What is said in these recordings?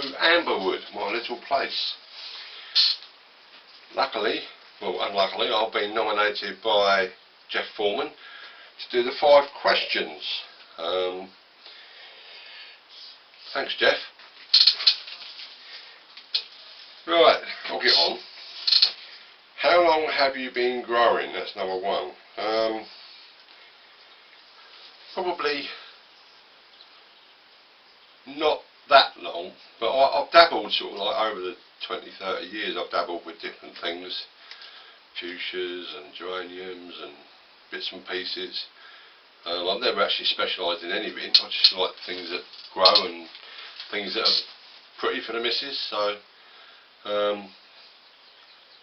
to Amberwood, my little place. Luckily, well unluckily, I've been nominated by Jeff Foreman to do the 5 questions. Thanks Jeff. Right, I'll get on. How long have you been growing? That's number 1. Probably not that long, but I've dabbled sort of like over the 20-30 years. I've dabbled with different things, fuchsias and geraniums and bits and pieces. I've never actually specialised in anything. I just like things that grow and things that are pretty for the missus. So,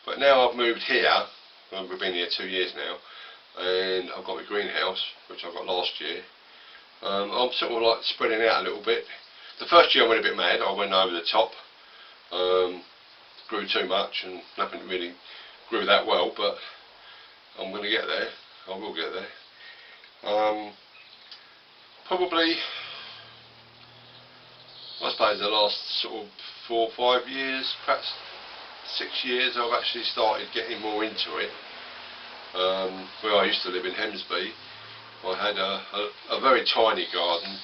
but now I've moved here. We've been here 2 years now, and I've got my greenhouse, which I got last year. I'm sort of like spreading out a little bit. The first year I went a bit mad. I went over the top, grew too much, and nothing really grew that well. But I'm going to get there. I will get there. Probably, I suppose, the last sort of 4 or 5 years, perhaps 6 years, I've actually started getting more into it. Where I used to live in Hemsby, I had a very tiny garden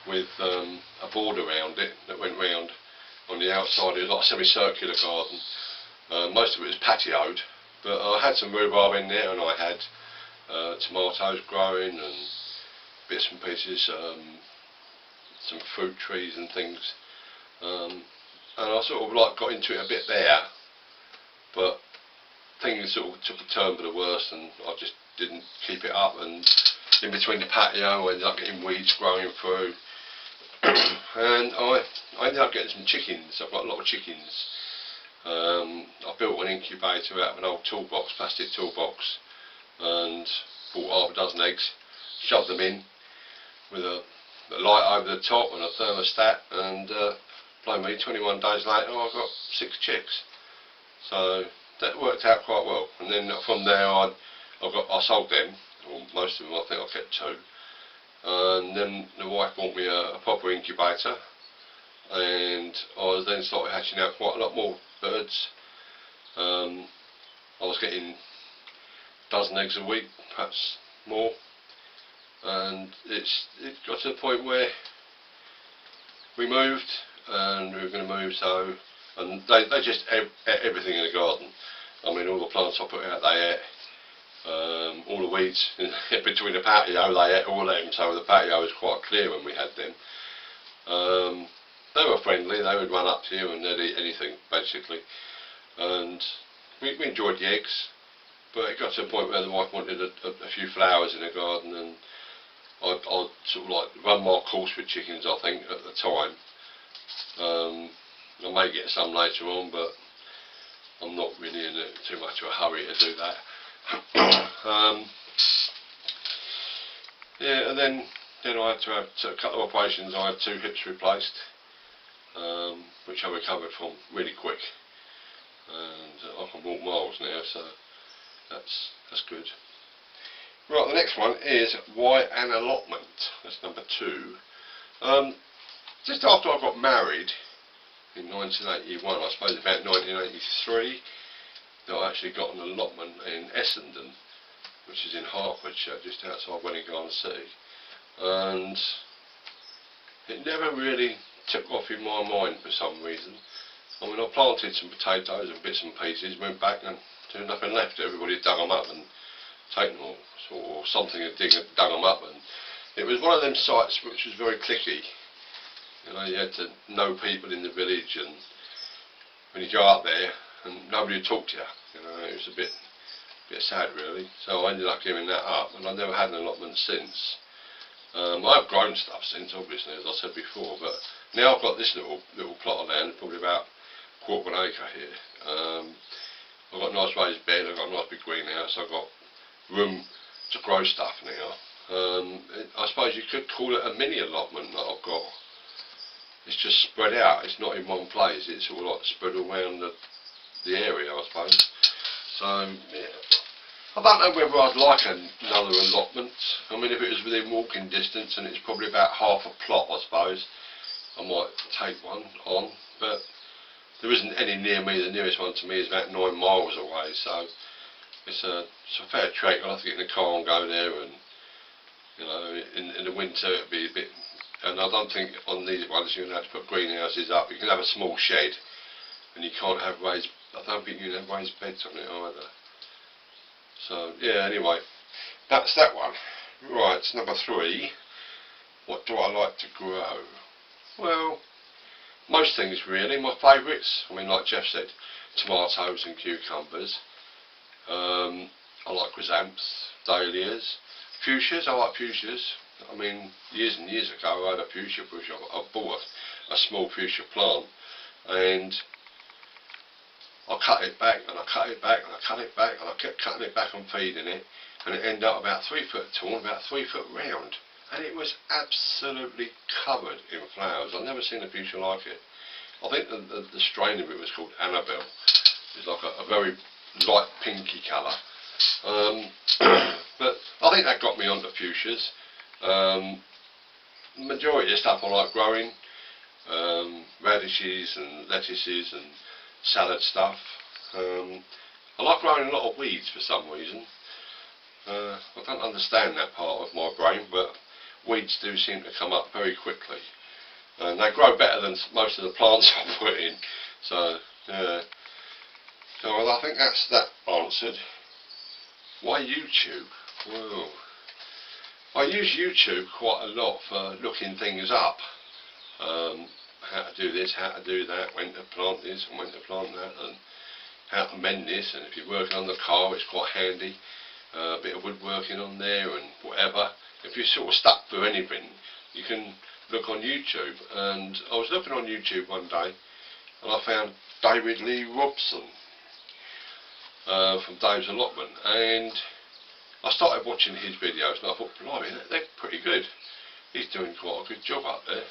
with a border around it that went round on the outside. It was like a semicircular garden. Most of it was patioed, but I had some rhubarb in there, and I had tomatoes growing and bits and pieces, some fruit trees and things. And I sort of like got into it a bit there, but things sort of took a turn for the worse, and I just didn't keep it up. And in between the patio, I ended up getting weeds growing through. And I ended up getting some chickens. I've got a lot of chickens. I built an incubator out of an old toolbox, plastic toolbox, and bought half a dozen eggs, shoved them in with a light over the top and a thermostat, and blow me, 21 days later I got 6 chicks. So that worked out quite well. And then from there I sold them, or most of them. I think I kept 2. And then the wife bought me a proper incubator, and I then started hatching out quite a lot more birds. I was getting a dozen eggs a week, perhaps more, and it got to the point where we moved, and we were going to move, so, and they just ate everything in the garden. I mean, all the plants I put out they ate. All the weeds in between the patio, they ate all of them, so the patio was quite clear when we had them. They were friendly. They would run up to you and they'd eat anything basically, and we enjoyed the eggs. But it got to a point where the wife wanted a few flowers in the garden, and I'd sort of like run my course with chickens, I think, at the time. I may get some later on, but I'm not really in too much of a hurry to do that. Yeah, and then I had to have a couple of operations. I had 2 hips replaced, which I recovered from really quick, and I can walk miles now, so that's good. Right, the next one is why an allotment? That's number 2. Just after I got married in 1981, I suppose about 1983, that I actually got an allotment in Essendon, which is in Hertfordshire, just outside Welwyn City, and it never really took off in my mind for some reason. I mean, I planted some potatoes and bits and pieces, went back and there was nothing left. Everybody had dug them up and taken them all, or something had dug them up, and it was one of them sites which was very cliquey. You know, you had to know people in the village, and when you go up there, and nobody would talk to you. You know, it was a bit sad really. So I ended up giving that up, and I've never had an allotment since. I've grown stuff since, obviously, as I said before, but now I've got this little plot of land, probably about a quarter of an acre here. I've got a nice raised bed, I've got a nice big greenhouse, I've got room to grow stuff now. I suppose you could call it a mini allotment that I've got. It's just spread out, it's not in one place, it's all like spread around the area, I suppose. So, yeah. I don't know whether I'd like another allotment. I mean, if it was within walking distance, and it's probably about half a plot, I suppose, I might take one on, but there isn't any near me. The nearest one to me is about 9 miles away, so it's a fair trek. I'll have to get in the car and go there, and you know, in the winter it'll be a bit. And I don't think on these ones you're going to have to put greenhouses up. You can have a small shed, and you can't have raised. I don't think you can have raised beds on it either. So yeah, anyway, that's that one. Right, number 3. What do I like to grow? Well, most things really. My favourites, I mean, like Jeff said, tomatoes and cucumbers. I like chrysanthemums, dahlias, fuchsias. I like fuchsias. I mean, years and years ago I had a fuchsia bush. I bought a small fuchsia plant, and I cut it back and I cut it back and I cut it back and I kept cutting it back and feeding it, and it ended up about 3 foot tall, about 3 foot round, and it was absolutely covered in flowers. I've never seen a fuchsia like it. I think the strain of it was called Annabelle. It's like a very light pinky colour. But I think that got me onto fuchsias. Majority of the stuff I like growing, radishes and lettuces and salad stuff. I like growing a lot of weeds for some reason. I don't understand that part of my brain, but weeds do seem to come up very quickly, and they grow better than most of the plants I put in. So yeah. So I think that's that answered. Why YouTube? Well, I use YouTube quite a lot for looking things up. How to do this, how to do that, when to plant this and when to plant that, and how to mend this. And if you're working on the car, it's quite handy. A bit of woodworking on there and whatever. If you're sort of stuck for anything, you can look on YouTube. And I was looking on YouTube one day, and I found David Lee Robson from Dave's Allotment, and I started watching his videos, and I thought, blimey, they're pretty good. He's doing quite a good job up there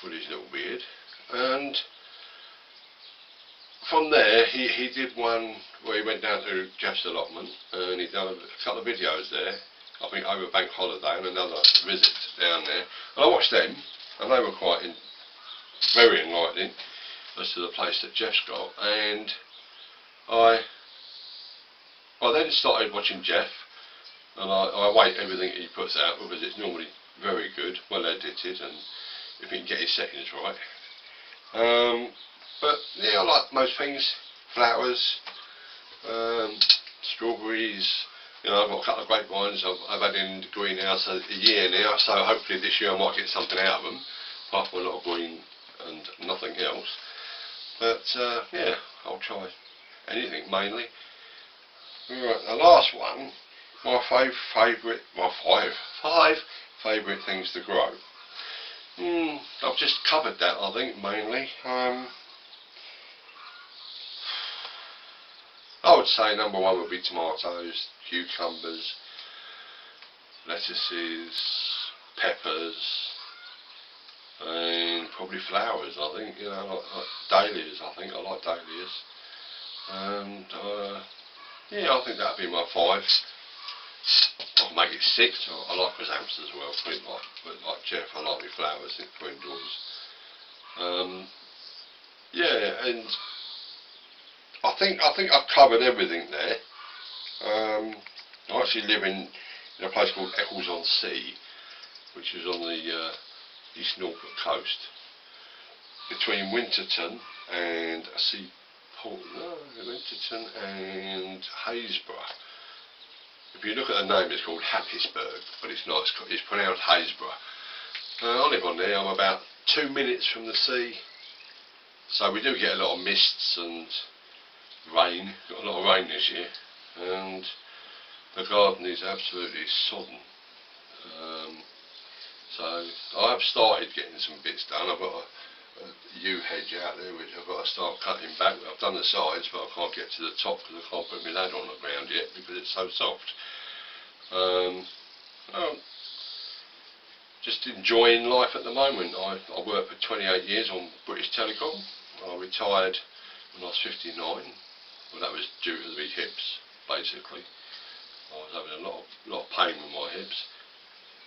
with his little beard. And from there, he did one where he went down to Jeff's Allotment, and he done a couple of videos there, I think over Bank Holiday, and another visit down there. And I watched them, and they were very enlightening as to the place that Jeff's got. And I then started watching Jeff, and I weight everything he puts out because it's normally very good, well edited, and if he can get his settings right. But yeah, I like most things, flowers, strawberries. You know, I've got a couple of grapevines I've had in the greenhouse a year now, so hopefully this year I might get something out of them, apart from a lot of green and nothing else. But yeah, I'll try anything mainly. Right, the last one, my five favourite things to grow. I've just covered that, I think, mainly. I would say number 1 would be tomatoes, cucumbers, lettuces, peppers, and probably flowers. I think, you know, like dahlias. I think I like dahlias, and yeah, I think that'd be my 5. I'll make it 6. I like chrysanthemums as well. Like Jeff, I like my flowers for indoors. Yeah, and I think I've covered everything there. I actually live in a place called Eccles-on-Sea, which is on the East Norfolk coast, between Winterton and Winterton and Haysborough. If you look at the name, it's called Happisburgh, but it's not. It's pronounced Haysborough. I live on there. I'm about 2 minutes from the sea, so we do get a lot of mists and rain. Got a lot of rain this year, and the garden is absolutely sodden. So I have started getting some bits done. I've got a yew hedge out there which I've got to start cutting back. I've done the sides, but I can't get to the top because I can't put my ladder on the ground yet because it's so soft. Well, just enjoying life at the moment. I worked for 28 years on British Telecom. I retired when I was 59. Well, that was due to the hips, basically. I was having a lot of pain with my hips.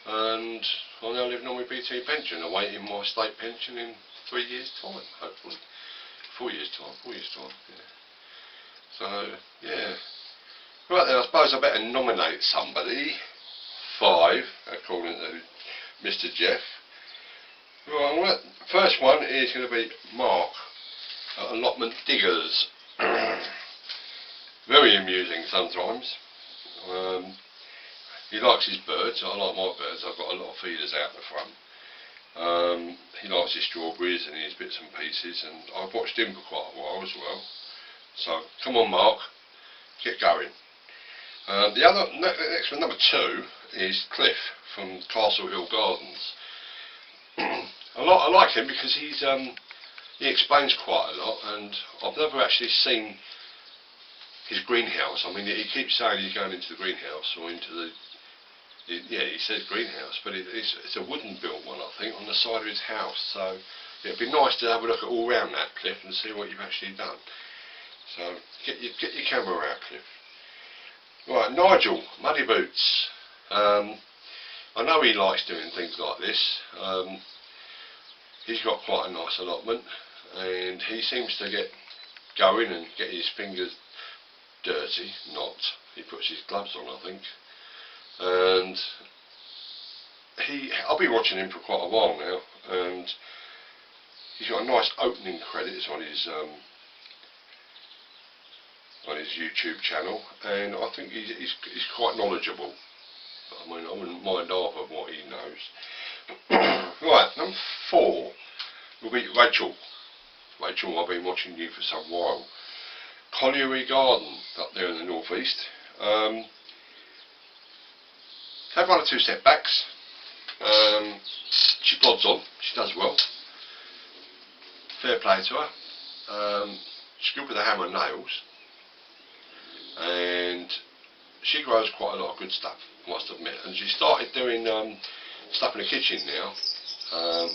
and I'm now living on my BT pension, awaiting my state pension in 3 years' time, hopefully. 4 years' time, 4 years' time, yeah. So, yeah. Right then, I suppose I better nominate somebody. 5, according to Mr. Jeff. Right, well, first one is going to be Mark at Allotment Diggers. Very amusing sometimes. He likes his birds. I like my birds. I've got a lot of feeders out the front. He likes his strawberries and his bits and pieces, and I've watched him for quite a while as well. So come on, Mark, get going. The next one, number 2, is Cliff from Castle Hill Gardens. I like him because he explains quite a lot, and I've never actually seen his greenhouse. I mean, he keeps saying he's going into the greenhouse or into the yeah, he says greenhouse, but it's a wooden built one, I think, on the side of his house. So it'd be nice to have a look at all round that, Cliff, and see what you've actually done. So get your camera out, Cliff. Right, Nigel, Muddy Boots. I know he likes doing things like this. He's got quite a nice allotment, and he seems to get going and get his fingers dirty. Not. He puts his gloves on, I think. And I've been watching him for quite a while now, and he's got a nice opening credits on his YouTube channel, and I think he's quite knowledgeable. I mean, I wouldn't mind half of what he knows. Right, number 4 will be Rachel. Rachel, I've been watching you for some while. Colliery Garden up there in the northeast. Had 1 or 2 setbacks. She plods on, she does well. Fair play to her. She's good with a hammer and nails, and she grows quite a lot of good stuff, I must admit. And she started doing stuff in the kitchen now,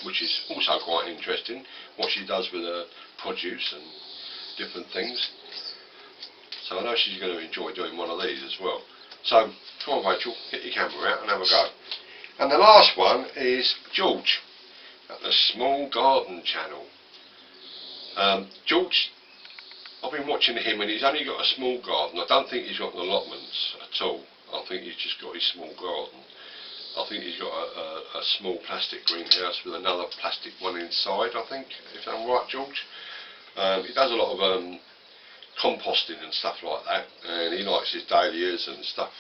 which is also quite interesting, what she does with her produce and different things. So I know she's going to enjoy doing one of these as well. So come on, Rachel, get your camera out and have a go. And the last one is George at the Small Garden channel. George, I've been watching him, and he's only got a small garden. I don't think he's got an allotments at all. I think he's just got his small garden. I think he's got a small plastic greenhouse with another plastic one inside, I think, if I'm right, George. He does a lot of composting and stuff like that, and he likes his dahlias and stuff,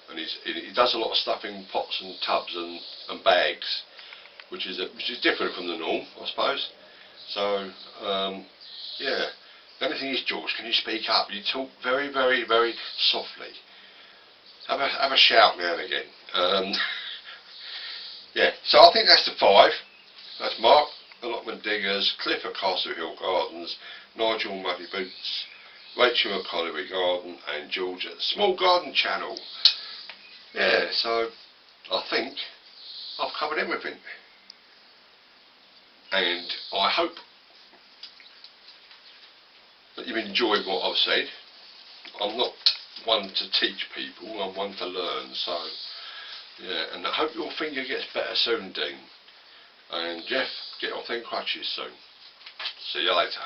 and he does a lot of stuff in pots and tubs and bags, which is different from the norm, I suppose. So yeah, the only thing is, George, can you speak up? You talk very, very, very softly. Have a shout now and again. Yeah, so I think that's the 5. That's Mark, Allotment Diggers, Cliff at Castle Hill Gardens, Nigel Muddy Boots, Rachel at Colliery Garden, and George at the Small Garden channel. Yeah, so I think I've covered everything, and I hope that you've enjoyed what I've said. I'm not one to teach people, I'm one to learn. So yeah, and I hope your finger gets better soon, Dean. And Jeff, get off them crutches soon. See you later.